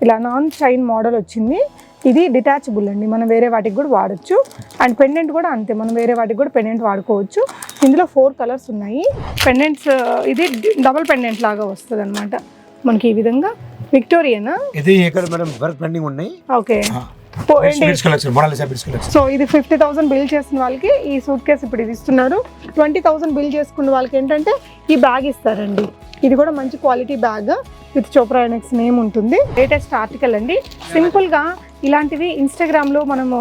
ఇలా non chain model వచ్చింది. ఇది డిటాచబుల్ అండి, మనం వేరే వాటికి కూడా వాడచ్చు. అండ్ పెండెంట్ కూడా అంతే, మనం వేరే వాటికి కూడా పెండెంట్ వాడుకోవచ్చు. ఇందులో 4 కలర్స్ ఉన్నాయి. పెండెంట్స్ ఇది డబుల్ పెండెంట్ లాగా వస్తుంది అనమాట మనకి. ఈ విధంగా విక్టోరియన్ ఇది ఇక్కడ మేడం వర్క్ పెండింగ్ ఉన్నాయి. ఓకే, సో ఇది 50,000 బిల్ చేసిన వాళ్ళకి ఈ సూట్ కేసు ఇప్పుడు ఇది ఇస్తున్నారు. 20,000 బిల్ చేసుకున్న వాళ్ళకి ఏంటంటే ఈ బ్యాగ్ ఇస్తారండి. ఇది కూడా మంచి quality bag with Chopra annex name ఉంటుంది. లేటెస్ట్ ఆర్టికల్ అండి. సింపుల్గా ఇలాంటివి ఇన్స్టాగ్రామ్లో మనము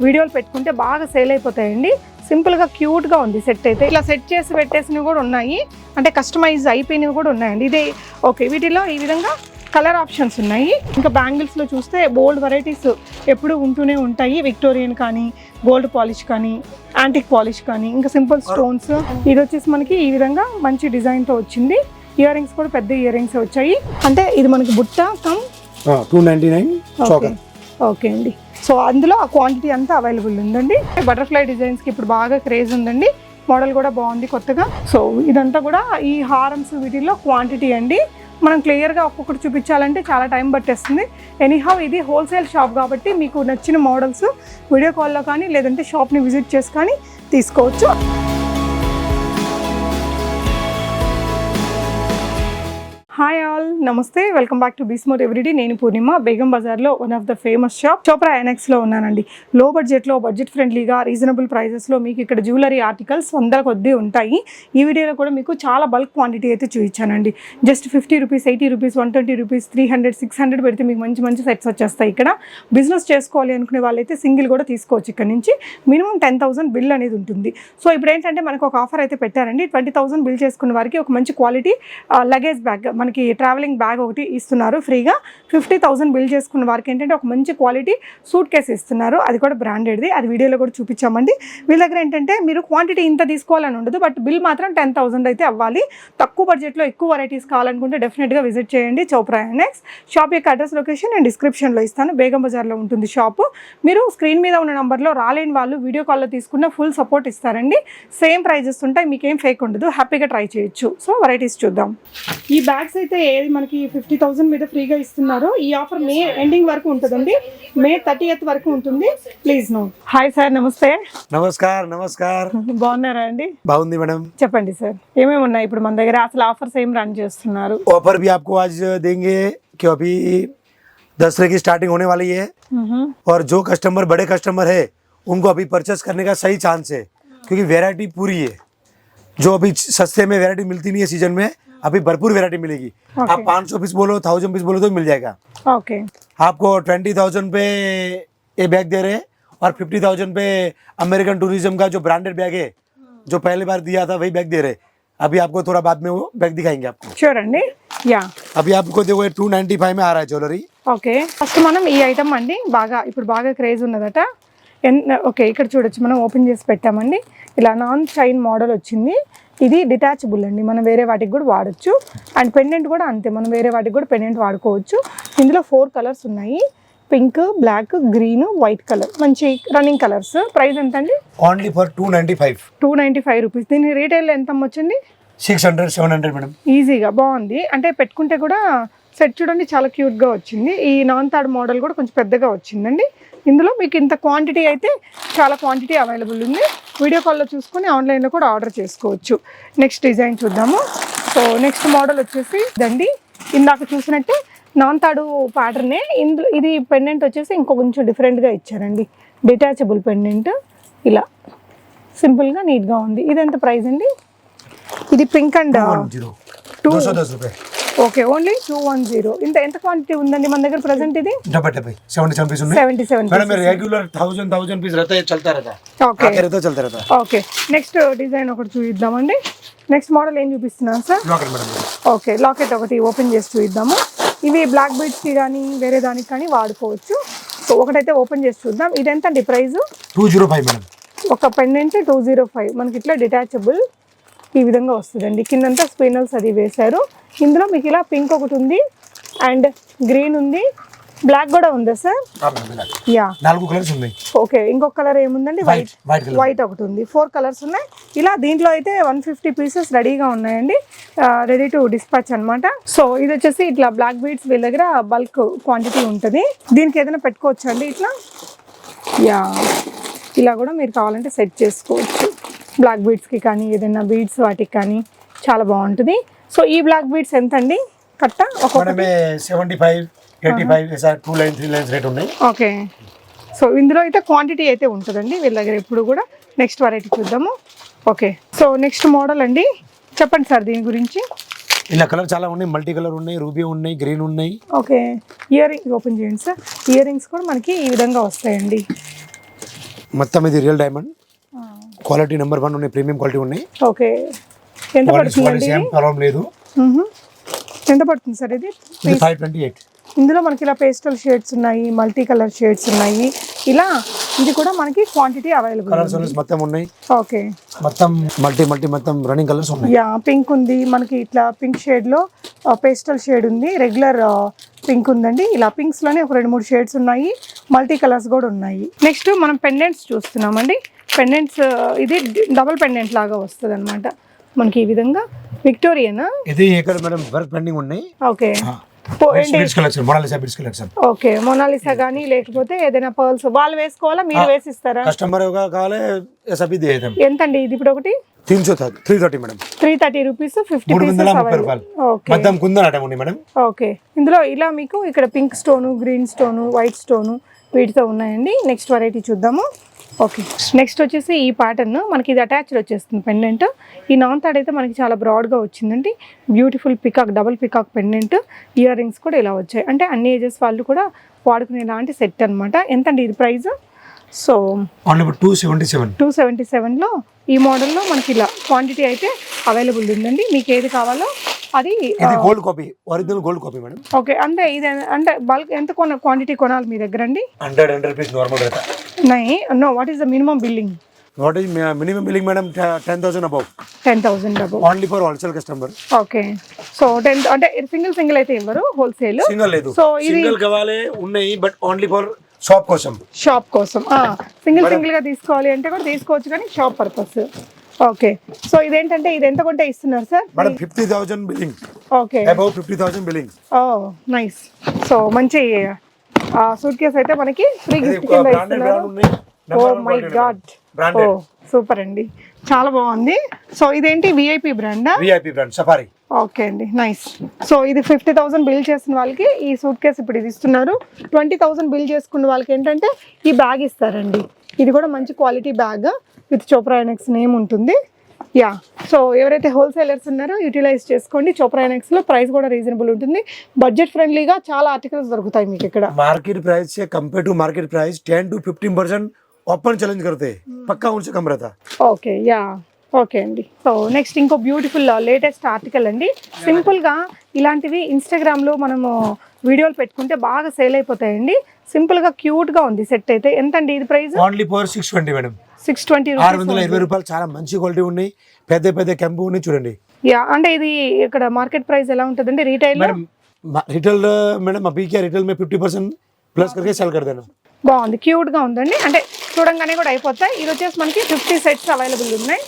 వీడియోలు పెట్టుకుంటే బాగా సేల్ అయిపోతాయండి. సింపుల్గా క్యూట్గా ఉంది సెట్ అయితే. ఇలా సెట్ చేసి పెట్టేసినవి కూడా ఉన్నాయి, అంటే కస్టమైజ్ అయిపోయినవి కూడా ఉన్నాయండి. ఇదే ఓకే, వీటిలో ఈ విధంగా కలర్ ఆప్షన్స్ ఉన్నాయి. ఇంకా బ్యాంగిల్స్లో చూస్తే బోల్డ్ వెరైటీస్ ఎప్పుడు ఉంటూనే ఉంటాయి. విక్టోరియన్ కానీ, గోల్డ్ పాలిష్ కానీ, యాంటిక్ పాలిష్ కానీ, ఇంకా సింపుల్ స్టోన్స్. ఇది వచ్చేసి మనకి ఈ విధంగా మంచి డిజైన్తో వచ్చింది. ఇయర్ రింగ్స్ కూడా పెద్ద ఇయర్ రింగ్స్ వచ్చాయి. అంటే ఇది మనకి బుట్ట కమ్ 299. ఓకే అండి. సో అందులో ఆ క్వాంటిటీ అంతా అవైలబుల్ ఉందండి. బటర్ఫ్లై డిజైన్స్కి ఇప్పుడు బాగా క్రేజ్ ఉందండి. మోడల్ కూడా బాగుంది కొత్తగా. సో ఇదంతా కూడా ఈ హారమ్స్ వీటిల్లో క్వాంటిటీ అండి. మనం క్లియర్గా ఒక్కొక్కటి చూపించాలంటే చాలా టైం పట్టేస్తుంది. ఎనీహౌ ఇది హోల్సేల్ షాప్ కాబట్టి మీకు నచ్చిన మోడల్స్ వీడియో కాల్లో కానీ లేదంటే షాప్ని విజిట్ చేసి కానీ తీసుకోవచ్చు. హాయ్ ఆల్, నమస్తే, వెల్కమ్ బ్యాక్ టు బీస్మోర్ ఎవ్రీడే. నేను పూర్ణిమ. బేగం బజార్లో one of the famous shop Chopra ఎనెక్స్లో ఉన్నానండి. లో బడ్జెట్లో, బడ్జెట్ ఫ్రెండ్లీగా, రీజనబుల్ ప్రైజెస్లో మీకు ఇక్కడ జ్యువెలరీ ఆర్టికల్స్ 100 కొద్దీ ఉంటాయి. ఈ వీడియోలో కూడా మీకు చాలా బల్క్ క్వాంటిటీ అయితే చూపించానండి. జస్ట్ 50 రూపీస్, 80 రూపీస్, 120 రూపీస్, 300, 600 పెడితే మీకు మంచి మంచి సెట్స్ వచ్చేస్తాయి. ఇక్కడ బిజినెస్ చేసుకోవాలి అనుకునే వాళ్ళైతే సింగిల్ కూడా తీసుకోవచ్చు. ఇక్కడ నుంచి మినిమం 10,000 బిల్ అనేది ఉంటుంది. సో ఇప్పుడు ఏంటంటే మనకు ఒక ఆఫర్ అయితే పెట్టారండి. 20,000 బిల్ చేసుకున్న వారికి ఒక మంచి క్వాలిటీ లగేజ్ బ్యాగ్, మనకి ట్రావెలింగ్ బ్యాగ్ ఒకటి ఇస్తున్నారు ఫ్రీగా. 50,000 బిల్ చేసుకున్న వారికి ఏంటంటే ఒక మంచి క్వాలిటీ సూట్ కేసు ఇస్తున్నారు. అది కూడా బ్రాండెడ్ది. అది వీడియోలో కూడా చూపించామండి. వీళ్ళ దగ్గర ఏంటంటే మీరు క్వాంటిటీ ఇంత తీసుకోవాలని ఉండదు, బట్ బిల్ మాత్రం 10,000 అయితే అవ్వాలి. తక్కువ బడ్జెట్లో ఎక్కువ వెరైటీస్ కావాలనుకుంటే డెఫినెట్గా విజిట్ చేయండి చోప్రా ఎనెక్స్. షాప్ యొక్క అడ్రస్, లొకేషన్ నేను డిస్క్రిప్షన్లో ఇస్తాను. బేగం బజార్లో ఉంటుంది షాపు. మీరు స్క్రీన్ మీద ఉన్న నెంబర్లో రాలేని వాళ్ళు వీడియో కాల్లో తీసుకున్న ఫుల్ సపోర్ట్ ఇస్తారండి. సేమ్ ప్రైజెస్ ఉంటాయి, మీకేం ఫేక్ ఉండదు. హ్యాపీగా ట్రై చేయొచ్చు. సో వెరైటీస్ చూద్దాం. ఈ బ్యాగ్స్ అయితే ఏది మనకి 50,000 మీద ఫ్రీగా ఇస్తున్నారు. ఈ ఆఫర్ మే ఎండింగ్ వరకు ఉంటుందండి. మే 30th వరకు ఉంటుంది. Please note. హాయ్ సార్, నమస్తే. నమస్కార్. బాగున్నారా అండి? బాగుంది మేడం. చెప్పండి సార్, ఏమేమి ఉన్నాయి ఇప్పుడు మన దగ్గర? అసలు ఆఫర్స్ ఏం రన్ చేస్తున్నారు? ऑफर भी आपको आज देंगे कि अभी दसरे की स्टार्टिंग होने वाली है और जो कस्टमर बड़े कस्टमर है उनको अभी परचेस करने का सही चांस है, क्योंकि वैरायटी पूरी है. जो अभी सस्ते में वैरायटी मिलती नहीं है सीजन में, अभी भरपूर वैरायटी मिलेगी. आप 500 पीस बोलो, 1000 पीस बोलो तो मिल जाएगा. ओके, आपको 20,000 पे ये बैग दे रहे हैं और 50,000 पे अमेरिकन टूरिज्म का जो ब्रांडेड बैग है, जो पहली बार दिया था वही बैग दे रहे हैं. अभी आपको थोड़ा बाद में वो बैग दिखाएंगे आपको. షూర్ అండి. యా, अभी आपको देखो 295 में आ रहा है ज्वेलरी. ఓకే, ఫస్ట్ మనం ఈ ఐటమ్ అండి ఇప్పుడు బాగా క్రేజ్ ఉన్నదట. ఓకే, ఇక్కడ చూడొచ్చు, మనం ఓపెన్ చేసి పెట్టామండి. ఇలా నాన్ చైన్ మోడల్ వచ్చింది. ఇది డిటాచబుల్ అండి, మనం వేరే వాటికి కూడా వాడచ్చు. అండ్ పెండెంట్ కూడా అంతే, మనం వేరే వాటికి కూడా పెండెంట్ వాడుకోవచ్చు. ఇందులో 4 కలర్స్ ఉన్నాయి. Pink, black, green, white colour, మంచి రన్నింగ్ కలర్స్. ప్రైస్ ఎంత అండి? Only for 295 rupees. దీని రీటైల్ ఎంత అమ్మొచ్చండి? 600-700 మేడం. ఈజీగా బాగుంది. అంటే పెట్టుకుంటే కూడా సెట్ చూడండి, చాలా క్యూట్గా వచ్చింది. ఈ నాన్ థర్డ్ మోడల్ కూడా కొంచెం పెద్దగా వచ్చిందండి. ఇందులో మీకు ఇంత క్వాంటిటీ అయితే చాలా క్వాంటిటీ అవైలబుల్ ఉంది. వీడియో కాల్లో చూసుకొని ఆన్లైన్లో కూడా ఆర్డర్ చేసుకోవచ్చు. నెక్స్ట్ డిజైన్ చూద్దాము. సో నెక్స్ట్ మోడల్ వచ్చేసి ఇదండి. ఇందాక చూసినట్టే నాన్ తాడు ప్యాటర్నే. ఇందులో ఇది పెండెంట్ వచ్చేసి ఇంకో కొంచెం డిఫరెంట్గా ఇచ్చారండి. డిటాచబుల్ పెండెంట్ ఇలా సింపుల్గా నీట్గా ఉంది. ఇది ఎంత ప్రైస్ అండి? ఇది పింక్ అండ్ 210 రూపాయలు. Okay, only 210. ఎంత క్వాంటిటీ ఉందండి మన దగ్గర ప్రెసెంట్? ఇది 77 पीस ఉన్నాయి. 77 मैडम मेरे रेगुलर 1000 पीस रहता है, चलता रहता है. ఓకే, चलता रहता है. ఓకే, నెక్స్ట్ డిజైన్ ఒకటి చూద్దామండి. నెక్స్ట్ మోడల్ ఏం చూపిస్తున్నాను sir? Locket madam. Okay, locket ఒకటి ఓపెన్ చేసి చూద్దాము. ఇవి బ్లాక్ బీడ్స్కి కానీ వేరే దానికి కానీ వాడుకోవచ్చు. సో ఒకటైతే ఓపెన్ చేసి చూద్దాం. ఇది ఎంత అండి ప్రైస్? 205 మేడం. ఒక పెండెంట్ 205. మనకి ఇట్లా డిటాచబుల్ ఈ విధంగా వస్తుందండి. కిందంతా స్పినల్స్ అది వేశారు. ఇందులో మీకు ఇలా పింక్ ఒకటి ఉంది, అండ్ గ్రీన్ ఉంది, బ్లాక్ కూడా ఉందా సార్? యా, 4 కలర్స్ ఉన్నాయి. ఓకే, ఇంకొక కలర్ ఏముందండి? వైట్ ఒకటి ఉంది. 4 కలర్స్ ఉన్నాయి. ఇలా దీంట్లో అయితే 150 పీసెస్ రెడీగా ఉన్నాయండి. రెడీ టు డిస్పాచ్ అన్నమాట. సో ఇది వచ్చేసి ఇట్లా బ్లాక్ బీడ్స్ వీళ్ళ దగ్గర బల్క్ క్వాంటిటీ ఉంటుంది. దీనికి ఏదైనా పెట్టుకోవచ్చు అండి ఇట్లా. యా, ఇలా కూడా మీరు కావాలంటే సెట్ చేసుకోవచ్చు. బ్లాక్ బీడ్స్కి కానీ ఏదైనా బీడ్స్ వాటికి కానీ చాలా బాగుంటుంది. సో ఈ బ్లాక్ బీడ్స్ ఎంత అండి కట్ట? मैडम 75 85 ऐसा 2 लाइन 3 लाइन्स रेट ఉన్నాయి. ఓకే, సో ఇందులో అయితే క్వాంటిటీ అయితే ఉంటుందండి వీళ్ళ దగ్గర ఎప్పుడు కూడా. నెక్స్ట్ వెరైటీ చూద్దాము. ఓకే, సో నెక్స్ట్ మోడల్ అండి, చెప్పండి సార్ దీని గురించి. ఇలా కలర్ చాలా ఉన్నాయి, మల్టీ కలర్ ఉన్నాయి, రూబీ ఉన్నాయి, గ్రీన్ ఉన్నాయి. ఓకే, ఇయర్ రింగ్ ఓపెన్ చేయండి సార్. ఇయర్ రింగ్స్ కూడా మనకి ఈ విధంగా వస్తాయండి. మొత్తం ఇది రియల్ డైమండ్ క్వాలిటీ నెంబర్ 1 ఉన్నాయి, ప్రీమియం క్వాలిటీ ఉన్నాయి. ఓకే, ఎంత పడుతుందండి? సేమ్ ప్రాబ్లం లేదు. ఎంత పడుతుంది సార్ ఇది? 528. ఇందులో మనకి ఇలా పేస్టల్ షేడ్స్ ఉన్నాయి, మల్టీ కలర్ షేడ్స్ ఉన్నాయి. ఇలా ఇది కూడా మనకి క్వాంటిటీ అవైలబుల్. కలర్స్ మొత్తం ఉన్నాయి. ఓకే, మొత్తం మల్టీ మొత్తం రన్నింగ్ కలర్స్ ఉన్నాయి. యా, పింక్ ఉంది మనకి, ఇట్లా పింక్ షేడ్ లో పేస్టల్ షేడ్ ఉంది, రెగ్యులర్ పింక్ ఉందండి. ఇలా పింక్స్ లోనే ఒక 2-3 షేడ్స్ ఉన్నాయి, మల్టీ కలర్స్ కూడా ఉన్నాయి. నెక్స్ట్ మనం పెండెంట్స్ చూస్తున్నామండి. పెండెంట్స్ ఇది డబుల్ పెండెంట్ లాగా వస్తుంది అనమాట మనకి ఈ విధంగా. విక్టోరియనా ఇది ఇక్కడ మేడం వర్క్ పెండింగ్ ఉన్నాయి. Okay, collection Mona Lisa bits collection. Okay, Mona Lisa కానీ లేకపోతే ఏదైనా పర్ల్స్ వాళ్ళు వేసుకోవాలా, మీరు వేసిస్తారా? కస్టమర్ కావాలి ऐसा भी दे देते हैं. ఎంత అండి ఇది ఇప్పుడు ఒకటి? 330 మేడం. 330 రూపీస్, 50 330 రూపాయలు. ఓకే, మొత్తం కుందన్ ఐటమ్ ఉంది మేడం. ఓకే, ఇందులో ఇలా మీకు ఇక్కడ pink stone, green stone, white stone వీటితో ఉన్నాయండి. నెక్స్ట్ వెరైటీ చూద్దాము. ఓకే, నెక్స్ట్ వచ్చేసి ఈ ప్యాటర్న్ మనకి ఇది అటాచ్డ్ వచ్చేస్తుంది పెండెంట్. ఈ నాన్ థర్డ్ అయితే మనకి చాలా బ్రాడ్గా వచ్చిందండి. Beautiful peacock, double peacock pendant. Ear rings కూడా ఇలా వచ్చాయి. అంటే అన్ని ఏజెస్ వాళ్ళు కూడా వాడుకునే లాంటి సెట్ అనమాట. ఎంతండి ఇది ప్రైస్? సో 277లో ఈ మోడల్లో మనకి ఇలా క్వాంటిటీ అయితే అవైలబుల్ ఉందండి. మీకు ఏది కావాలో అది. ఇది gold copy, original gold copy madam. Okay, అంటే ఇది అంటే బల్క్ ఎంత క్వాంటిటీ కొనాలి మీ దగ్గర అండి? 100 rupees normal rate. No, what is the minimum billing? What is minimum billing, madam? 10,000 above. 10,000 above. Only for wholesale customer. Okay, so 10 అంటే single అయితే ఇవ్వరు, హోల్సేల్. సింగిల్ లేదు. సో ఇది సింగిల్ కావాలి ఉన్నాయి, బట్ ఓన్లీ ఫర్ షాప్ కోసం. Shop కోసం single గా తీసుకోవాలి అంటే కూడా తీసుకోవచ్చు, కానీ షాప్ పర్పస్. ఓకే, సో ఇదేంటంటే ఇది ఎంత కొంటే ఇస్తున్నారు sir? Madam 50,000 billing. Okay, above 50,000 billing. Oh nice. So మంచి సూట్ కేస్ అయితే మనకి ఫ్రీ గిఫ్ట్ కింద ఇస్తున్నారు. Oh my God, oh super అండి, చాలా బాగుంది. సో ఇదేంటి విఐపి బ్రాండా? VIP brand Safari. ఓకే అండి, నైస్. సో ఇది 50,000 బిల్ చేసిన వాళ్ళకి ఈ సూట్ కేస్ ఇప్పుడు ఇది ఇస్తున్నారు. 20,000 బిల్ చేసుకున్న వాళ్ళకి ఏంటంటే ఈ బ్యాగ్ ఇస్తారండి. ఇది కూడా మంచి quality bag with Chopra annex name ఉంటుంది. యా, సో ఎవరైతే హోల్సేలర్స్ ఉన్నారో యూటిలైజ్ చేసుకోండి. చోప్రా ఎనెక్స్ లో ప్రైస్ కూడా రీజనబుల్ ఉంటుంది. బడ్జెట్ ఫ్రెండ్లీగా చాలా ఆర్టికల్స్ దొరుకుతాయి మీకు ఇక్కడ. మార్కెట్ ప్రైస్ से compare to market price 10 to 15% open challenge करते हैं, पक्का उनसे कम रहता. ఓకే, యా, ఓకే అండి. సో నెక్స్ట్ ఇంకో బ్యూటిఫుల్ లేటెస్ట్ ఆర్టికల్ అండి. సింపుల్గా ఇలాంటివి ఇన్స్టాగ్రామ్లో మనము వీడియోలు పెట్టుకుంటే బాగా సేల్ అయిపోతాయండి. సింపుల్గా క్యూట్గా ఉంది సెట్ అయితే. ఎంత అండి ఇది ప్రైస్? Only for 620 madam. 620 620 రూపాయలు. చాలా మంచి క్వాలిటీ ఉన్నాయి, పెద్ద కెంపు ఉన్నాయి చూడండి. యా, అంటే ఇది ఇక్కడ మార్కెట్ ప్రైస్ ఎలా ఉంటుందండి రీటైల్? मैडम रिटेल मैडम अभी क्या रिटेल में 50% प्लस करके सेल कर देना. బాగుంది, క్యూట్గా ఉందండి. అంటే చూడంగానే కూడా అయిపోతాయి. ఇది వచ్చేసి మనకి 50 సెట్స్ అవైలబుల్ ఉన్నాయి.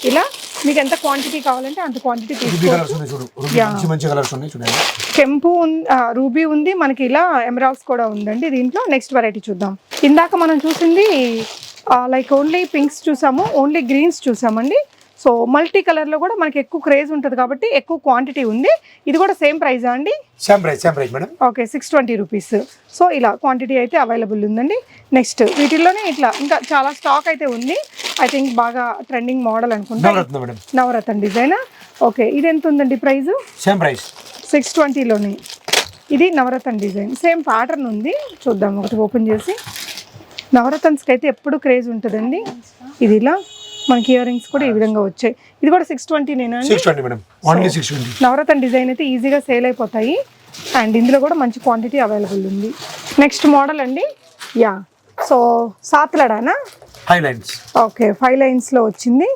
ఇలా మీకు ఎంత క్వాంటిటీ కావాలంటే అంత క్వాంటిటీ తీసుకోవచ్చు. మంచి కలర్స్ ఉన్నాయి చూడండి. కెంపు రూబీ ఉంది మనకి, ఇలా ఎమరాల్డ్స్ కూడా ఉందండి దీంట్లో. నెక్స్ట్ వెరైటీ చూద్దాం. ఇందాక మనం చూసింది లైక్ ఓన్లీ పింక్స్ చూసాము, ఓన్లీ గ్రీన్స్ చూసామండి. సో మల్టీ కలర్లో కూడా మనకి ఎక్కువ క్రేజ్ ఉంటుంది కాబట్టి ఎక్కువ క్వాంటిటీ ఉంది. ఇది కూడా సేమ్ ప్రైజా అండి? Same price madam. Okay, 620 rupees. So ఇలా క్వాంటిటీ అయితే అవైలబుల్ ఉందండి. నెక్స్ట్ వీటిల్లోనే ఇట్లా ఇంకా చాలా స్టాక్ అయితే ఉంది. ఐ థింక్ బాగా ట్రెండింగ్ మోడల్ అనుకుంటా, నవరత్న డిజైన్. ఓకే, ఇది ఎంత ఉందండి ప్రైస్? Same price 620లోనే. ఇది నవరత్న డిజైన్, సేమ్ ప్యాటర్న్ ఉంది. చూద్దాం ఒకటి ఓపెన్ చేసి. నవరత్న్స్కి అయితే ఎప్పుడు క్రేజ్ ఉంటుందండి. ఇది ఇలా మనకి ఇయర్ రింగ్స్ కూడా ఈ విధంగా వచ్చాయి. ఇది కూడా 620నేనా? 620 మేడం, ఓన్లీ 620. నవరత్న డిజైన్ అయితే ఈజీగా సేల్ అయిపోతాయి. అండ్ ఇందులో కూడా మంచి క్వాంటిటీ అవైలబుల్ ఉంది. నెక్స్ట్ మోడల్ అండి. యా, సో సాత్లడానా? 5 లైన్స్. ఓకే, 5 లైన్స్లో వచ్చింది.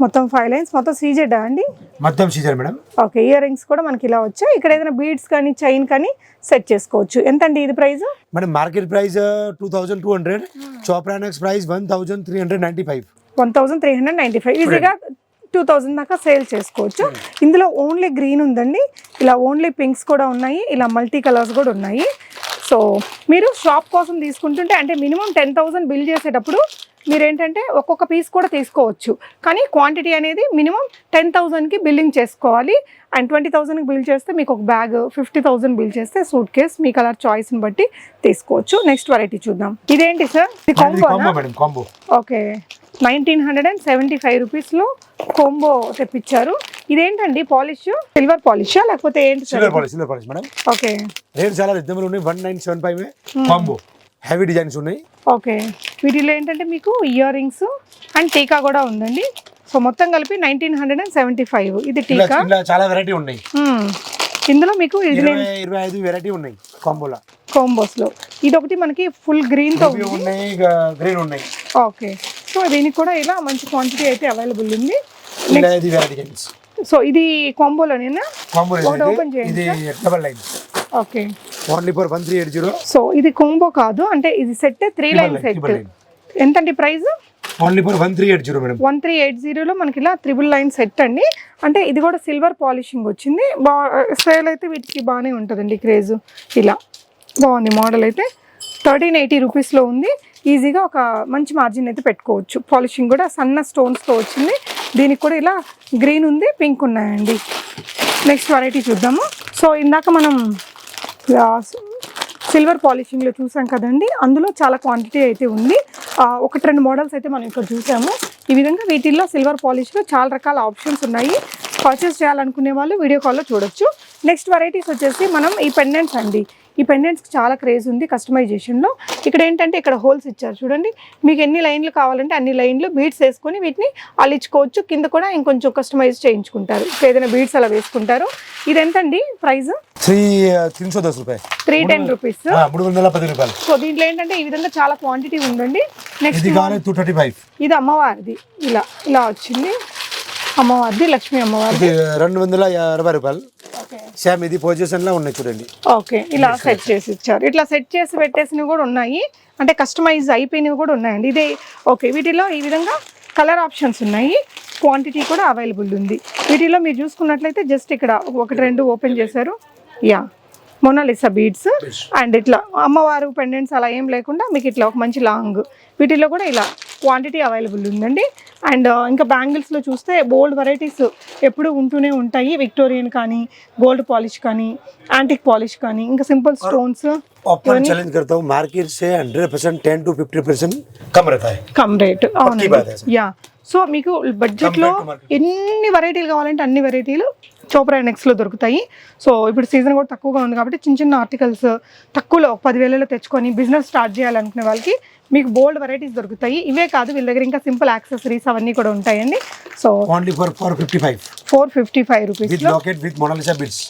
మొత్తం 5 లైన్స్, మొత్తం సీజెడ్ అండి? మొత్తం CZ madam. Okay, ear rings కూడా మనకి ఇలా వచ్చాయి. ఇక్కడ ఏదైనా బీడ్స్ కానీ చైన్ కానీ సెట్ చేసుకోవచ్చు. ఎంత అండి ఇది price? Madam market price 2200, Chopra annexe price 1395. 1395. ఈజీగా 2000 దాకా సేల్ చేసుకోవచ్చు. ఇందులో ఓన్లీ గ్రీన్ ఉందండి, ఇలా ఓన్లీ పింక్స్ కూడా ఉన్నాయి, ఇలా మల్టీ కలర్స్ కూడా ఉన్నాయి. సో మీరు షాప్ కోసం తీసుకుంటుంటే అంటే మినిమం 10,000 బిల్ చేసేటప్పుడు మీరు ఏంటంటే ఒక్కొక్క పీస్ కూడా తీసుకోవచ్చు, కానీ క్వాంటిటీ అనేది మినిమం 10,000కి బిల్లింగ్ చేసుకోవాలి. అండ్ 20,000కి బిల్ చేస్తే మీకు ఒక బ్యాగ్, 50,000 బిల్ చేస్తే సూట్ కేస్ మీ కలర్ చాయిస్ని బట్టి తీసుకోవచ్చు. నెక్స్ట్ వెరైటీ చూద్దాం. ఇదేంటి సార్? ఇది కాంబో. ఓకే, 1975 రూపీస్లో కాంబో తెప్పించారు. ఇదేంటండి పాలిష్? సిల్వర్ పాలిషా లేకపోతే ఏంటి? Silver polish madam. Okay, rate చాలా రీజనబుల్ ఉన్నాయి. 1975 కాంబో, హెవీ డిజైన్స్ ఉన్నాయి. ఓకే, వీటిలో ఏంటంటే మీకు ఇయర్ రింగ్స్ అండ్ టీకా కూడా ఉందండి. సో మొత్తం కలిపి 1975. ఇది టీకా. చాలా వెరైటీ ఉన్నాయి ఇందులో మీకు 25 వెరైటీ ఉన్నాయి కాంబోస్ లో. ఇది ఒకటి మనకి ఫుల్ గ్రీన్ తో ఉన్నాయి, గ్రీన్ ఉన్నాయి. ఓకే, సో దీనికి కూడా ఇలా మంచి క్వాంటిటీ అయితే అవైలబుల్ ఉంది. సో ఇది కాంబోలోనేనా? ఓపెన్ చేయండి. Okay, only for 1380. సో ఇది కాంబో కాదు, అంటే ఇది సెట్ 3 లైన్ సెట్. ఎంతండి ప్రైస్? Only for 1380 madam. 1380లో మనకి ఇలా 3 లైన్ సెట్ అండి. అంటే ఇది కూడా సిల్వర్ పాలిషింగ్ వచ్చింది. సేల్ అయితే వీటికి బాగానే ఉంటుందండి క్రేజ్. ఇలా బాగుంది మోడల్ అయితే. 1380 రూపీస్లో ఉంది. ఈజీగా ఒక మంచి మార్జిన్ అయితే పెట్టుకోవచ్చు. పాలిషింగ్ కూడా సన్న స్టోన్స్తో వచ్చింది. దీనికి కూడా ఇలా గ్రీన్ ఉంది, పింక్ ఉన్నాయండి. నెక్స్ట్ వెరైటీ చూద్దాము. సో ఇందాక మనం సిల్వర్ పాలిషింగ్లో చూసాం కదండి, అందులో చాలా క్వాంటిటీ అయితే ఉంది. 1-2 మోడల్స్ అయితే మనం ఇక్కడ చూసాము. ఈ విధంగా వీటిల్లో సిల్వర్ పాలిష్లో చాలా రకాల ఆప్షన్స్ ఉన్నాయి. పర్చేస్ చేయాలనుకునే వాళ్ళు వీడియో కాల్లో చూడొచ్చు. నెక్స్ట్ వెరైటీస్ వచ్చేసి మనం ఈ పెండెంట్స్ అండి. ఈ పెండెంట్స్కి చాలా క్రేజ్ ఉంది కస్టమైజేషన్లో. ఇక్కడ ఏంటంటే ఇక్కడ హోల్స్ ఇచ్చారు చూడండి. మీకు ఎన్ని లైన్లు కావాలంటే అన్ని లైన్లు బీడ్స్ వేసుకొని వీటిని అల్లించుకోవచ్చు. కింద కూడా ఇంకొంచెం కస్టమైజ్ చేయించుకుంటారు, ఏదైనా బీడ్స్ అలా వేసుకుంటారు. ఇది ఎంతండి ప్రైస్? 310 రూపాయలు. 310 రూపీస్, 310 రూపాయలు. సో దీంట్లో ఏంటంటే ఈ విధంగా చాలా క్వాంటిటీ ఉందండి. నెక్స్ట్ 235. ఇది అమ్మవారిది, ఇలా ఇలా వచ్చింది. అమ్మవారిది, లక్ష్మీ అమ్మవారిది, 260 రూపాయలు. సేమ్ ఇది పొజిషన్ లో ఉన్నాయి చూడండి. ఓకే, ఇలా సెట్ చేసి ఇచ్చారు. ఇట్లా సెట్ చేసి పెట్టేసినవి కూడా ఉన్నాయి, అంటే కస్టమైజ్ అయిపోయినవి కూడా ఉన్నాయండి. ఇదే ఓకే. వీటిలో ఈ విధంగా కలర్ ఆప్షన్స్ ఉన్నాయి, క్వాంటిటీ కూడా అవైలబుల్ ఉంది. వీటిలో మీరు చూసుకున్నట్లయితే జస్ట్ ఇక్కడ 1-2 ఓపెన్ చేశారు. యా, మొనాలిసా బీడ్స్ అండ్ ఇట్లా అమ్మవారు పెండెంట్స్ అలా ఏం లేకుండా మీకు ఇట్లా ఒక మంచి లాంగ్. వీటిలో కూడా ఇలా క్వాంటిటీ అవైలబుల్ ఉందండి. అండ్ ఇంకా బ్యాంగిల్స్లో చూస్తే బోల్డ్ వెరైటీస్ ఎప్పుడు ఉంటూనే ఉంటాయి. విక్టోరియన్ కానీ, గోల్డ్ పాలిష్ కానీ, యాంటిక్ పాలిష్ కానీ, ఇంకా సింపుల్ స్టోన్స్. ओपन चैलेंज करता हूँ, मार्केट से 100% 10 to 50% कम रहता है. Come rate. అవునండి, యా. సో మీకు బడ్జెట్లో ఎన్ని వెరైటీలు కావాలంటే అన్ని వెరైటీలు చోప్రా ఎనెక్స్లో దొరుకుతాయి. సో ఇప్పుడు సీజన్ కూడా తక్కువగా ఉంది కాబట్టి చిన్న చిన్న ఆర్టికల్స్ తక్కువలో 10,000లో తెచ్చుకొని బిజినెస్ స్టార్ట్ చేయాలనుకునే వాళ్ళకి మీకు బోల్డ్ వెరైటీస్ దొరుకుతాయి. ఇవే కాదు, వీళ్ళ దగ్గర ఇంకా సింపుల్ యాక్సెసరీస్ అవన్నీ కూడా ఉంటాయండి. So only for 455 rupees with locket with Mona Lisa bids.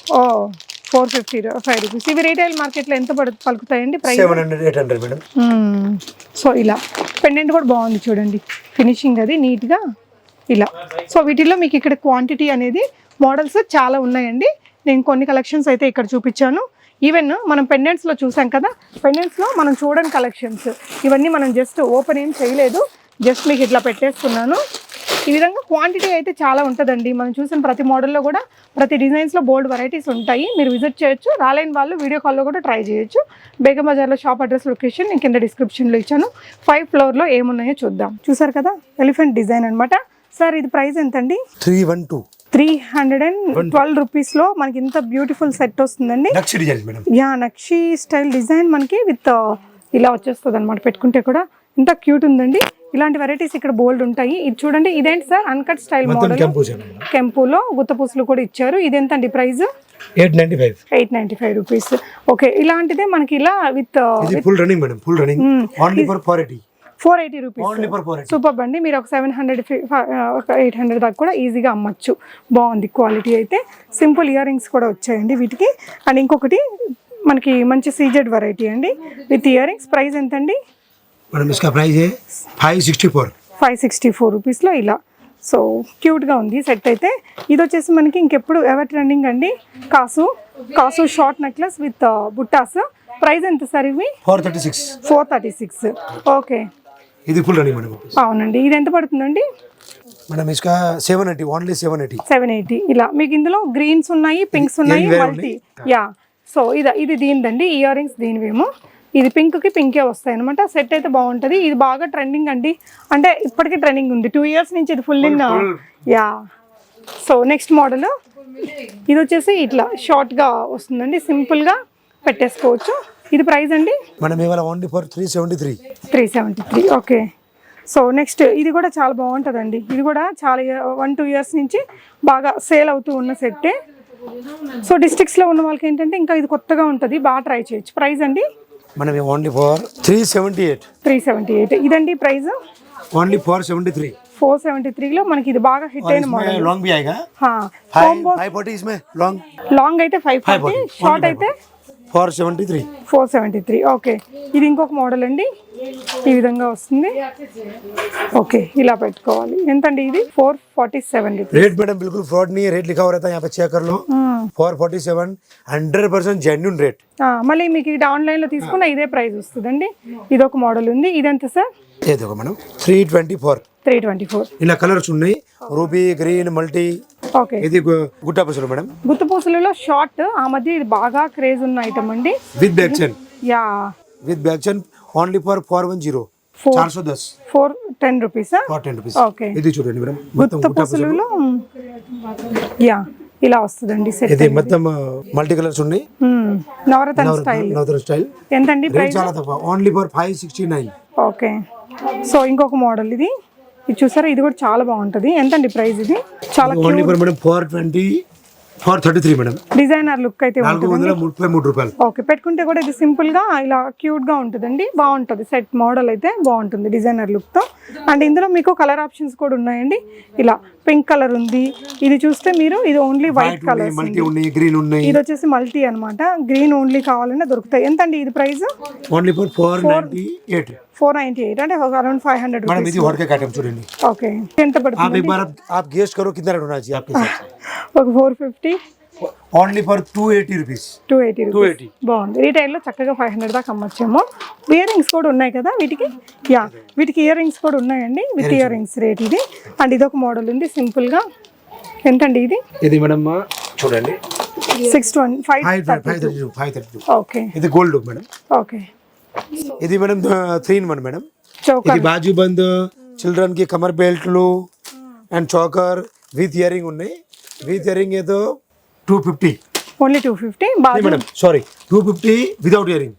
455 rupees. ఇవి రీటైల్ మార్కెట్లో ఎంత పలుకుతాయండి ప్రైస్? 700-800 మేడం. సో ఇలా పెండెంట్ కూడా బాగుంది చూడండి, ఫినిషింగ్ అది నీట్గా ఇలా. సో వీటిల్లో మీకు ఇక్కడ క్వాంటిటీ అనేది మోడల్స్ చాలా ఉన్నాయండి. నేను కొన్ని కలెక్షన్స్ అయితే ఇక్కడ చూపించాను. ఈవెన్ మనం పెండెంట్స్లో చూసాం కదా, పెండెంట్స్లో మనం చూడని కలెక్షన్స్ ఇవన్నీ మనం జస్ట్ ఓపెన్ ఏం చేయలేదు, జస్ట్ మీకు ఇట్లా పెట్టేస్తున్నాను. ఈ విధంగా క్వాంటిటీ అయితే చాలా ఉంటుందండి. మనం చూసిన ప్రతి మోడల్లో కూడా ప్రతి డిజైన్స్లో బోల్డ్ వెరైటీస్ ఉంటాయి. మీరు విజిట్ చేయొచ్చు. రాలేని వాళ్ళు వీడియో కాల్లో కూడా ట్రై చేయొచ్చు. బేగం బజార్లో షాప్ అడ్రస్ లొకేషన్ నేను కింద డిస్క్రిప్షన్లో ఇచ్చాను. 5th ఫ్లోర్లో ఏమున్నాయో చూద్దాం. చూసారు కదా, ఎలిఫెంట్ డిజైన్ అనమాట. సార్ ఇది ప్రైస్ ఎంతండి? 312 రూపీస్లో మనకి ఇంత బ్యూటిఫుల్ సెట్ వస్తుందండి. యా, నక్షి స్టైల్ డిజైన్ మనకి విత్ ఇలా వచ్చేస్తుంది అనమాట. పెట్టుకుంటే కూడా ఇంత క్యూట్ ఉందండి. ఇలాంటి వెరైటీస్ ఇక్కడ బోల్డ్ ఉంటాయి. ఇది చూడండి, ఇదేంటి సార్? అన్కట్ స్టైల్ మోడల్, కెంపులో గుత్త పూసలు కూడా ఇచ్చారు. ఇది ఎంతండి ప్రైస్? 895 రూపీస్. ఓకే, ఇలాంటిదే మనకి ఇలా with full running madam, full running. Only for 480 rupees. Super అండి. మీరు ఒక 700 800 దాకా కూడా ఈజీగా అమ్మచ్చు. బాగుంది క్వాలిటీ అయితే. సింపుల్ ఇయర్ రింగ్స్ కూడా వచ్చాయండి వీటికి. అండ్ ఇంకొకటి మనకి మంచి సీజెడ్ వెరైటీ అండి విత్ ఇయర్ రింగ్స్. ప్రైస్ ఎంతండి? మేడం इसका प्राइस है 564 రూపీస్లో ఇలా. సో క్యూట్గా ఉంది సెట్ అయితే. ఇది వచ్చేసి మనకి ఇంకెప్పుడు ఎవర్ ట్రెండింగ్ అండి, కాసు షార్ట్ నెక్లెస్ విత్ బుట్టాస్. ప్రైస్ ఎంత సార్ ఇవి? 436. ఓకే, ఇది ఫుల్ రన్నింగ్ మేడం. అవునండి. ఇది ఎంత పడుతుందండి? मैडम इसका 780 ओनली 780 780 ఇలా మీకు ఇందులో గ్రీన్స్ ఉన్నాయి, పింక్స్ ఉన్నాయి, మల్టీ యా. సో ఇది దీనిదండి, ఇయర్ రింగ్స్ దీనివేమో. ఇది పింక్కి పింకే వస్తాయి అనమాట. సెట్ అయితే బాగుంటుంది. ఇది బాగా ట్రెండింగ్ అండి, అంటే ఇప్పటికీ ట్రెండింగ్ ఉంది. 2 years నుంచి ఇది full in yeah. So next model ఇది వచ్చేసి ఇట్లా షార్ట్గా వస్తుందండి, సింపుల్గా పెట్టేసుకోవచ్చు. ఇది ప్రైస్ అండి मैडम ये वाला only for 373 373. Okay. So next ఇది కూడా చాలా బాగుంటుందండి. ఇది కూడా చాలా 1-2 years నుంచి బాగా సేల్ అవుతూ ఉన్న సెట్టే. సో డిస్ట్రిక్ట్స్లో ఉన్న వాళ్ళకి ఏంటంటే ఇంకా ఇది కొత్తగా ఉంటుంది, బాగా ట్రై చేయొచ్చు. ప్రైస్ అండి मैडम ये ओनली फॉर 378 378. ఇదండి ప్రైస్ ओनली 473 473లో మనకి ఇది బాగా హిట్ అయిన మోడల్. लॉन्ग भी आएगा కాంబో 540 इसमें लॉन्ग లాంగ్ అయితే 540, షార్ట్ అయితే 473 473. ఓకే. ఇది ఇంకొక మోడల్ అండి, ఈ విధంగా వస్తుంది. ఓకే, ఇలా పెట్టుకోవాలి. ఎంతండి ఇది 447 రూపీస్. रेट मैडम बिल्कुल फ्रॉड नहीं है, रेट लिखा हुआ रहता है यहाँ पे, चेक कर लो. 447 100% जेन्युइन रेट. మళ్ళీ మీకు ఇది ఆన్లైన్లో తీసుకున్న ఇదే ప్రైస్ వస్తుందండి. ఇది ఒక మోడల్ ఉంది. ఇదెంత సార్? ये देखो मैडम 324 324. ఇలా కలర్స్ ఉన్నాయి, రూబీ, గ్రీన్, మల్టీ. ఓకే. ఇది గుట్టా పసులు మేడం, గుత్తుపూసలలో షార్ట్ ఆ మధ్య ఇది బాగా క్రేజ్ ఉన్న ఐటమ్ అండి. With back chain. Yeah, with back chain only for 410 410 410 rupees. 410 rupees. Okay. ఇది చూడండి మేడం, మొత్తం గుట్టా పసులు. గుత్తుపూసలలో యా ఇలా వస్తుందండి సెట్. ఇది మొత్తం మల్టీ కలర్స్ ఉన్నాయి, నవరత్న స్టైల్. నవరత్న స్టైల్. ఎంతండి రేట్ ప్రైస్? చాలా తక్కువ, ఓన్లీ ఫర్ 569. ఓకే. సో ఇంకొక మోడల్ ఇది చూసారా, ఇది కూడా చాలా బాగుంటది. ఎంతండి ప్రైస్? ఇది చాలా only for madam 433 madam. Designer look అయితే ఉంటుంది. 433 రూపాయలు. ఓకే. పెట్టుకుంటే కూడా ఇది సింపుల్ గా ఇలా క్యూట్ గా ఉంటుందండి, బాగుంటుంది. సెట్ మోడల్ అయితే బాగుంటుంది డిజైనర్ లుక్ తో. అండ్ ఇందులో మీకు కలర్ ఆప్షన్స్ కూడా ఉన్నాయండి. ఇలా పింక్ కలర్ ఉంది, ఇది చూస్తే మీరు ఇది ఓన్లీ వైట్ కలర్. మల్టీ ఉన్నాయి, గ్రీన్ ఉన్నాయి. ఇది వచ్చేసి మల్టీ అన్నమాట. గ్రీన్ ఓన్లీ కావాలన్నా దొరుకుతాయి. ఎంతండి ఇది ప్రైస్? ఓన్లీ ఫర్ 498 498 అంటే అరౌండ్ 500 मैडम రూపీస్. ఇది हॉट का आइटम చూడండి. ఓకే. ఎంత आप పడుతుంది? एक बार आप गेस करो कितना रेट होना चाहिए आपके हिसाब से. ఒక 450 ओनली फॉर 280 रुपीस. 280 రూపీస్. బాగుంది. రీటైల్లో చక్కగా 500 దాకా అమ్మొచ్చేమో. ఇయర్ రింగ్స్ కూడా ఉన్నాయి కదా వీటికి. యా, వీటికి ఇయర్ రింగ్స్ కూడా ఉన్నాయండి, విత్ ఇయర్ రింగ్స్ రేట్ ఇది. అండ్ ఇదొక మోడల్ ఉంది సింపుల్ గా. ఎంతండి ఇది? ఇది మేడం చూడండి 532. ఓకే. ఇది గోల్డ్ మేడం. ఓకే. ఇది మేడం 3 in 1 మేడం. చౌకర్. ఇది బాజు బంద్, చిల్డ్రన్ కి కమర్ బెల్ట్లు అండ్ చోకర్ విత్ ఇయరింగ్ ఉన్నాయి. విత్ ఇయరింగ్ ఏదో 250. ఓన్లీ 250. బాగా madam sorry 250 without earring.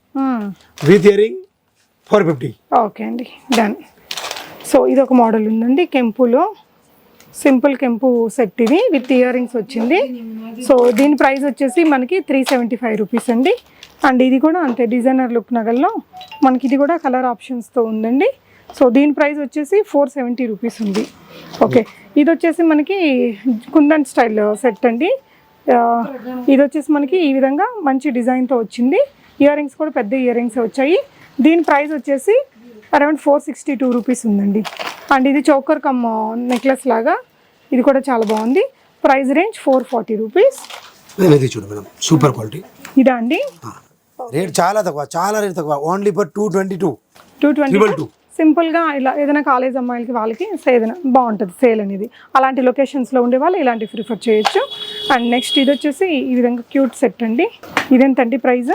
With earring 450. Okay అండి, డన్. సో ఇది ఒక మోడల్ ఉందండి కెంపులో, సింపుల్ కెంపు సెట్ ఇది విత్ ఇయర్ రింగ్స్ వచ్చింది. సో దీని ప్రైస్ వచ్చేసి మనకి 375 రూపీస్ అండి. అండ్ ఇది కూడా అంతే, డిజైనర్ లుక్ నగల్లో మనకి ఇది కూడా కలర్ ఆప్షన్స్తో ఉందండి. సో దీని ప్రైస్ వచ్చేసి 470 రూపీస్ ఉంది. ఓకే. ఇది వచ్చేసి మనకి కుందన్ స్టైల్ సెట్ అండి. ఇది వచ్చేసి మనకి ఈ విధంగా మంచి డిజైన్తో వచ్చింది. ఇయర్ రింగ్స్ కూడా పెద్ద ఇయర్ రింగ్స్ వచ్చాయి. దీని ప్రైస్ వచ్చేసి అరౌండ్ 462 రూపీస్ ఉందండి. అండ్ ఇది చోకర్ కమ్ నెక్లెస్ లాగా, ఇది కూడా చాలా బాగుంది. Price range 440 rupees. ఇది చూడు మేడం, సూపర్ క్వాలిటీ. ఇదా అండి? రేట్ చాలా తక్కువ, చాలా రేట్ తక్కువ. Only for 222. 222. సింపుల్గా ఇలా ఏదైనా కాలేజ్ అమ్మాయిలకి వాళ్ళకి ఏదైనా బాగుంటుంది సేల్ అనేది. అలాంటి లొకేషన్స్లో ఉండే వాళ్ళు ఇలాంటి ప్రిఫర్ చేయొచ్చు. అండ్ నెక్స్ట్ ఇది వచ్చేసి ఈ విధంగా క్యూట్ సెట్ అండి. ఇదెంతండి ప్రైస్?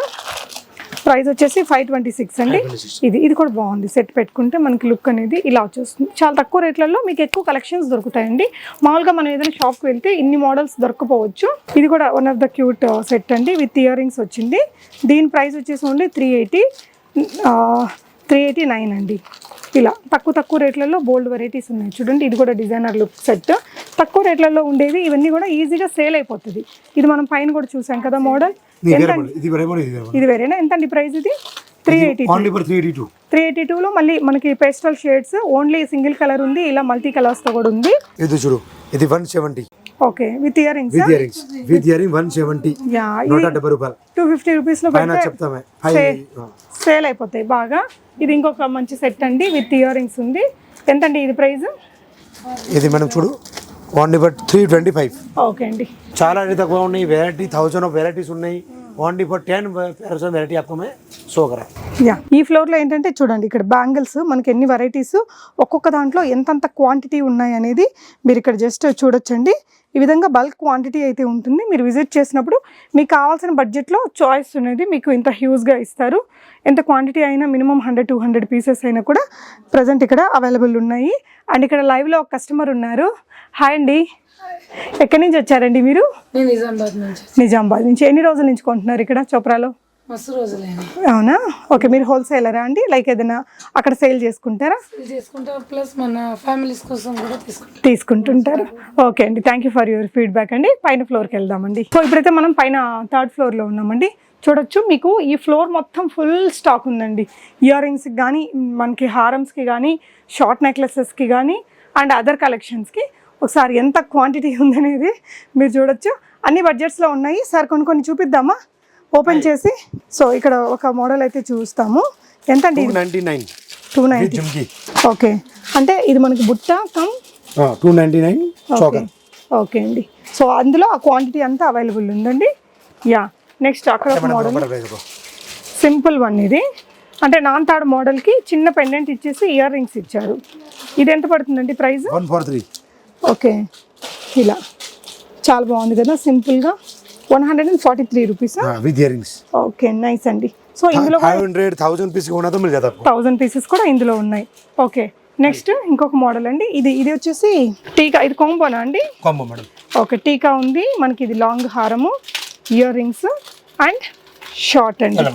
ప్రైస్ వచ్చేసి 526 అండి. ఇది కూడా బాగుంది. సెట్ పెట్టుకుంటే మనకి లుక్ అనేది ఇలా వచ్చేస్తుంది. చాలా తక్కువ రేట్లలో మీకు ఎక్కువ కలెక్షన్స్ దొరుకుతాయండి. మామూలుగా మనం ఏదైనా షాప్కి వెళ్తే ఇన్ని మోడల్స్ దొరకపోవచ్చు. ఇది కూడా one of the cute set అండి, విత్ ఇయర్ రింగ్స్ వచ్చింది. దీని ప్రైస్ వచ్చేసి ఓన్లీ 389 అండి. ఇలా తక్కువ రేట్లలో బోల్డ్ వెరైటీస్ ఉన్నాయి చూడండి. ఇది కూడా డిజైనర్ లుక్ సెట్. తక్కువ రేట్లలో ఉండేవి ఇవన్నీ కూడా ఈజీగా సేల్ అయిపోతుంది. ఇది మనం పైన కూడా చూసాం కదా మోడల్. ఇది వేరేనా? ఎంతండి ప్రైస్? ఇది 382. 382లో మళ్ళీ మనకి pastel shades, only single colour ఉంది. ఇలా మల్టీ కలర్స్ తో కూడా ఉంది. ఇది చూడు, ఇది 170. Okay. With year rings. With earring 170. 170 రూపాయలు. 250 రూపీస్ లో సేల్ అయిపోతాయి బాగా. ఇది ఇంకొక మంచి సెట్ అండి, విత్ ఇయర్ రింగ్స్ ఉంది. ఎంతండి ఇది ప్రైస్? ఇది మనం చూడు ఓన్లీ బట్ 325. ఓకే అండి. చాలా తక్కువ ఉన్నాయి. వెరైటీ 1000 ఆఫ్ వెరైటీస్ ఉన్నాయి. ओनली फॉर 10 वेराइटी आपको मैं शो करा యా ఈ ఫ్లోర్లో ఏంటంటే చూడండి ఇక్కడ బ్యాంగిల్స్ మనకి ఎన్ని వెరైటీస్ ఒక్కొక్క దాంట్లో ఎంతంత క్వాంటిటీ ఉన్నాయి అనేది మీరు ఇక్కడ జస్ట్ చూడొచ్చండి. ఈ విధంగా బల్క్ క్వాంటిటీ అయితే ఉంటుంది. మీరు విజిట్ చేసినప్పుడు మీకు కావాల్సిన బడ్జెట్లో చాయిస్ అనేది మీకు ఇంత హ్యూజ్గా ఇస్తారు. ఎంత క్వాంటిటీ అయినా మినిమం 100-200 పీసెస్ అయినా కూడా ప్రజెంట్ ఇక్కడ అవైలబుల్ ఉన్నాయి. అండ్ ఇక్కడ లైవ్లో ఒక కస్టమర్ ఉన్నారు. హాయ్ అండి, ఎక్కడి నుంచి వచ్చారండి మీరు? నేను నిజామాబాద్ నుంచి. నిజామాబాద్ నుంచి. ఎన్ని రోజుల నుంచి కొంటున్నారు ఇక్కడ చోప్రాలో? మస్తు రోజులైనా అవునా? ఓకే, మీరు హోల్సేలరా అండి? లైక్ ఏదైనా అక్కడ సేల్ చేసుకుంటారా? చేసుకుంటాం, ప్లస్ మన ఫ్యామిలీస్ కోసం కూడా తీసుకుంటుంటారు. ఓకే అండి, thank you for your feedback అండి. పైన ఫ్లోర్కి వెళ్దామండి. సో ఇప్పుడైతే మనం పైన 3rd ఫ్లోర్లో ఉన్నామండి. చూడొచ్చు మీకు ఈ ఫ్లోర్ మొత్తం ఫుల్ స్టాక్ ఉందండి. ఇయర్ రింగ్స్కి కానీ, మనకి హారమ్స్కి కానీ, షార్ట్ నెక్లెసెస్కి కానీ అండ్ అదర్ కలెక్షన్స్కి ఒకసారి ఎంత క్వాంటిటీ ఉందనేది మీరు చూడొచ్చు. అన్ని బడ్జెట్స్లో ఉన్నాయి. సార్ కొన్ని చూపిద్దామా ఓపెన్ చేసి? సో ఇక్కడ ఒక మోడల్ అయితే చూస్తాము. ఎంత అండి? 290. ఓకే, అంటే ఇది మనకి బుట్ట కమ్ 299 చోకర్. ఓకే అండి, సో అందులో ఆ క్వాంటిటీ అంతా అవైలబుల్ ఉందండి. యా, నెక్స్ట్ అక్కడ ఒక మోడల్ సింపుల్ వన్. ఇది అంటే 3rd మోడల్కి చిన్న పెండెంట్ ఇచ్చేసి ఇయర్ రింగ్స్ ఇచ్చారు. ఇది ఎంత పడుతుందండి ప్రైస్? 143. ఓకే, ఇలా చాలా బాగుంది కదా, సింపుల్గా 143 rupees with ear rings. Okay, nice అండి. సో ఇందులో 500,000 పీస్ కూడా 1000 పీసెస్ కూడా ఇందులో ఉన్నాయి. ఓకే, నెక్స్ట్ ఇంకొక మోడల్ అండి. ఇది వచ్చేసి టీకా. ఇది కాంబోనా అండి? Combo madam. ఓకే, టీకా ఉంది మనకి. ఇది లాంగ్ హారము, ఇయర్ రింగ్స్ అండ్ షార్ట్ అండి.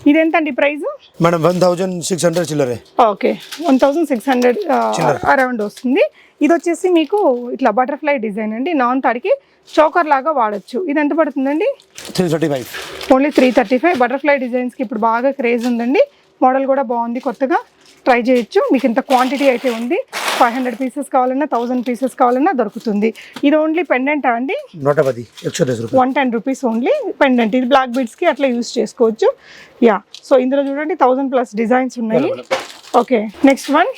ఇది ఎంత అండి ప్రైస్? మేడం 1600 చిల్లరే. ఓకే, 1600 అరౌండ్ వస్తుంది. ఇది వచ్చేసి మీకు ఇట్లా బటర్ఫ్లై డిజైన్ అండి. తాడికి చోకర్ లాగా వాడచ్చు. ఇది ఎంత పడుతుందండి? 335. ఓన్లీ 335. బటర్ఫ్లై డిజైన్స్కి ఇప్పుడు బాగా క్రేజ్ ఉందండి. మోడల్ కూడా బాగుంది, కొత్తగా ట్రై చేయొచ్చు. మీకు ఇంత క్వాంటిటీ అయితే ఉంది. 500 పీసెస్ కావాలన్నా 1000 పీసెస్ కావాలన్నా దొరుకుతుంది. ఇది ఓన్లీ పెండెంట్ అండి? 110 రూపీస్ ఓన్లీ పెండెంట్. ఇది బ్లాక్ బీడ్స్కి అట్లా యూస్ చేసుకోవచ్చు. యా, సో ఇందులో చూడండి 1000+ డిజైన్స్ ఉన్నాయి. Okay, next one.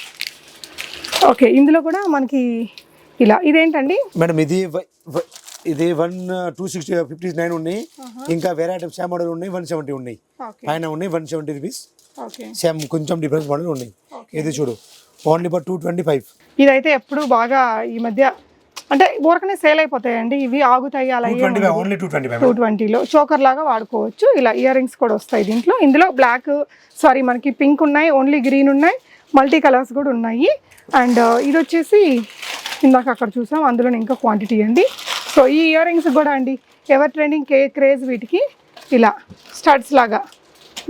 ఓకే, ఇందులో కూడా మనకి ఇలా ఇదేంటండి మేడం? ఇది 259 ఉన్నాయి. ఇంకా వెరైటీ సేమ్ మోడల్ ఉన్నాయి 170 ఉన్నాయి. పైన ఉన్నాయి 170 రూపీస్. సేమ్ కొంచెం డిఫరెన్స్ మోడల్ ఉన్నాయి. ఇది చూడు ఓన్లీ ఫర్ 225. ఇదైతే ఎప్పుడు బాగా ఈ మధ్య అంటే ఊరకనే సేల్ అయిపోతాయండి. ఇవి ఆగుతాయి అలా. 220లో చోకర్ లాగా వాడుకోవచ్చు. ఇలా ఇయర్ రింగ్స్ కూడా వస్తాయి దీంట్లో. ఇందులో బ్లాక్, మనకి పింక్ ఉన్నాయి, ఓన్లీ గ్రీన్ ఉన్నాయి, మల్టీ కలర్స్ కూడా ఉన్నాయి. అండ్ ఇది వచ్చేసి ఇందాక అక్కడ చూసాం, అందులో ఇంకా క్వాంటిటీ అండి. సో ఈ ఇయర్ రింగ్స్ కూడా అండి ఎవర్ ట్రెండింగ్ క్రేజ్. వీటికి ఇలా స్టడ్స్ లాగా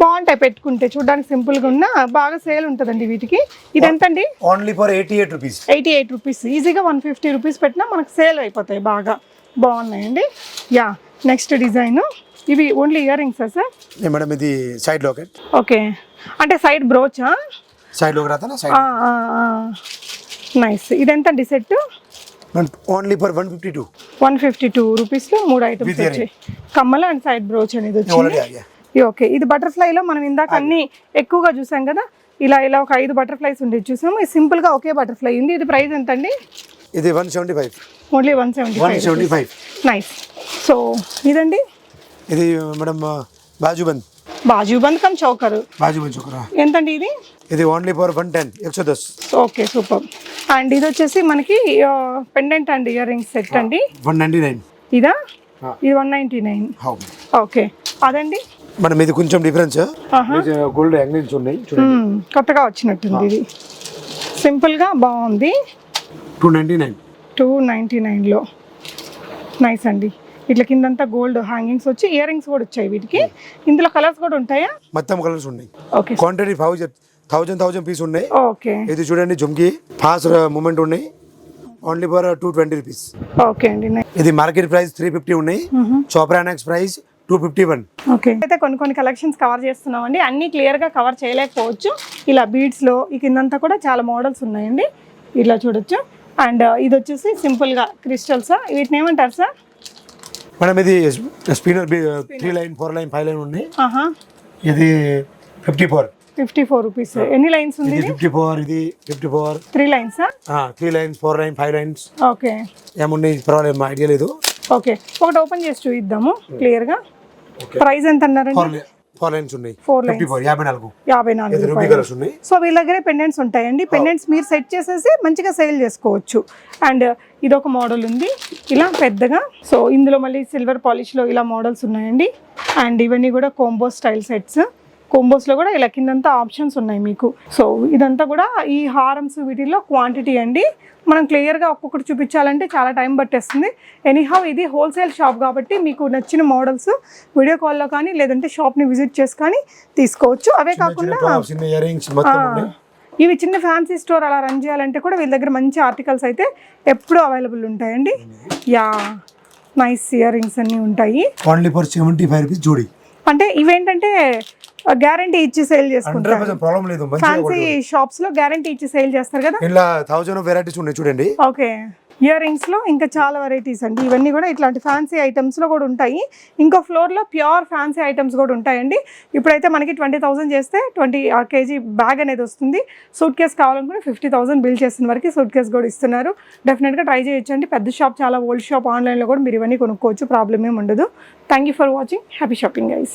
బాగుంటాయి, పెట్టుకుంటే చూడడానికి సింపుల్గా ఉన్న బాగా సేల్ ఉంటుందండి వీటికి. ఇది ఎంత అండి? Only for 88 rupees. 88 రూపీస్. ఈజీగా 150 రూపీస్ పెట్టినా మనకు సేల్ అయిపోతాయి. బాగా బాగున్నాయండి. Yeah, next design. ఇవి ఓన్లీ ఇయర్ రింగ్సా సార్? మేడం ఇది సైడ్ లాకెట్. ఓకే, అంటే సైడ్ బ్రోచా? సైడ్ లోకి రాతా సైడ్. నైస్. ఇది ఎంత అండి సెట్? Only for 152. 152 రూపీస్లో 3 ఐటమ్స్ వచ్చాయి. కమ్మల అండ్ సైడ్ బ్రోచ్ అనేది వచ్చింది. ఓకే, ఇది బటర్ఫ్లైలో మనం ఇందాక అన్ని ఎక్కువగా చూసాం కదా. ఇలా ఒక 5 బటర్ఫ్లైస్ ఉండేది చూసాము. ఇది సింపుల్గా ఒకే బటర్ఫ్లై ఉంది. ఇది ప్రైస్ ఎంత అండి? ఇది 175. ఓన్లీ 175. నైస్. సో ఇదండి? ఇది మేడం బాజుబంద్ కమ్ చౌకర్. ఎంత అండి ఇది? ఇది only for 110. 110. Okay, super. And ఇది వచ్చేసి మనకి pendant and ear rings set అండి. 199. ఇదా? ఇది 199. ఓకే, అదండి మేడం ఇది కొంచెం డిఫరెన్స్. గోల్డ్ యాంగిల్స్ ఉన్నాయి చూడండి, కొత్తగా వచ్చినట్టుంది. ఇది సింపుల్గా బాగుంది. 299లో. నైస్ అండి. ఇట్లా కిందంతా గోల్డ్ హ్యాంగింగ్స్ వచ్చి ఇయర్ రింగ్స్ కూడా వచ్చాయి వీటికి. ఇందులో కలర్స్ కూడా ఉంటాయా? మొత్తం కలర్స్ ఉన్నాయి. ఓకే, క్వాంటిటీ 1000 పీస్ ఉన్నాయి. ఓకే, ఇది చూడండి జుమ్కి ఫాస్ట్ మూమెంట్ ఉన్నాయి. Only for 220 rupees. ఓకే అండి. ఇది మార్కెట్ ప్రైస్ 350 ఉన్నాయి. Chopra annexe price 251. ఓకే, అయితే కొన్ని కలెక్షన్స్ కవర్ చేస్తున్నామండి. అన్ని క్లియర్గా కవర్ చేయలేకపోవచ్చు. ఇలా బీడ్స్లో ఈ కిందంతా కూడా చాలా మోడల్స్ ఉన్నాయండి. ఇలా చూడొచ్చు. అండ్ ఇది వచ్చేసి సింపుల్గా క్రిస్టల్సా? వీటిని ఏమంటారు సార్? మేడం ఇది స్పిన్నర్ 3 లైన్ 4 లైన్ 5 లైన్ ఉన్నాయి. ఇది 54 రూపీస్. ఎన్ని లైన్స్ ఉంది? 54. ఇది 54. 3 lines? 3 lines 4 line 5 lines. Okay, ఏమున్నాయి పర్వాలేదు, ఐడియా లేదు. ఓకే, ఒకటి ఓపెన్ చేసి చూద్దాము క్లియర్గా. ప్రైస్ ఎంత అన్నారండి? 4 lines ఉన్నాయి. 4 lines. 54 54 రూపీ రూపాయలు. కలర్స్ ఉన్నాయి. సో వీళ్ళ దగ్గరే పెండెంట్స్ ఉంటాయండి. పెండెంట్స్ మీరు సెట్ చేసేసి మంచిగా సేల్ చేసుకోవచ్చు. అండ్ ఇదొక మోడల్ ఉంది ఇలా పెద్దగా. సో ఇందులో మళ్ళీ సిల్వర్ పాలిష్లో ఇలా మోడల్స్ ఉన్నాయండి. అండ్ ఇవన్నీ కూడా కోంబో స్టైల్ సెట్స్. కోంబోస్లో కూడా ఇలా కిందంతా ఆప్షన్స్ ఉన్నాయి మీకు. సో ఇదంతా కూడా ఈ హారమ్స్ వీటిల్లో క్వాంటిటీ అండి. మనం క్లియర్గా ఒక్కొక్కటి చూపించాలంటే చాలా టైం పట్టేస్తుంది. ఎనీహౌ ఇది హోల్సేల్ షాప్ కాబట్టి మీకు నచ్చిన మోడల్స్ వీడియో కాల్లో కానీ లేదంటే షాప్ని విజిట్ చేసి కానీ తీసుకోవచ్చు. అవే కాకుండా ఇవి చిన్న ఫ్యాన్సీ స్టోర్ అలా రన్ చేయాలంటే కూడా వీళ్ళ దగ్గర మంచి ఆర్టికల్స్ అయితే ఎప్పుడూ అవైలబుల్ ఉంటాయండి. యా నైస్ ఇయర్ రింగ్స్ అన్నీ ఉంటాయి. ఓన్లీ ఫర్ 75 రూపీస్ జోడీ. అంటే ఇవేంటంటే గ్యారంటీ ఇచ్చి సేల్ చేసుకుంటారు. 100% ప్రాబ్లం లేదు. ఫ్యాన్సీ షాప్స్ లో గ్యారంటీ ఇచ్చి సేల్ చేస్తారు కదా. ఇలా 1000 వెరైటీస్ ఉన్నాయి చూడండి. ఓకే ఇయర్ రింగ్స్ లో ఇంకా చాలా వెరైటీస్ అండి. ఇవన్నీ కూడా ఇట్లాంటి ఫ్యాన్సీ ఐటమ్స్ లో కూడా ఉంటాయి. ఇంకో ఫ్లోర్ లో ప్యూర్ ఫ్యాన్సీ ఐటమ్స్ కూడా ఉంటాయండి. ఇప్పుడైతే మనకి 20,000 చేస్తే 20 kg బ్యాగ్ అనేది వస్తుంది. సూట్ కేస్ కావాలనుకుంటే 50,000 బిల్ చేసిన వరకు సూట్ కేస్ కూడా ఇస్తున్నారు. డెఫినెట్ గా ట్రై చేయొచ్చండి. పెద్ద షాప్, చాలా ఓల్డ్ షాప్. ఆన్లైన్ లో కూడా మీరు ఇవన్నీ కొనుక్కోవచ్చు, ప్రాబ్లం ఏమి ఉండదు. Thank you for watching. Happy shopping guys.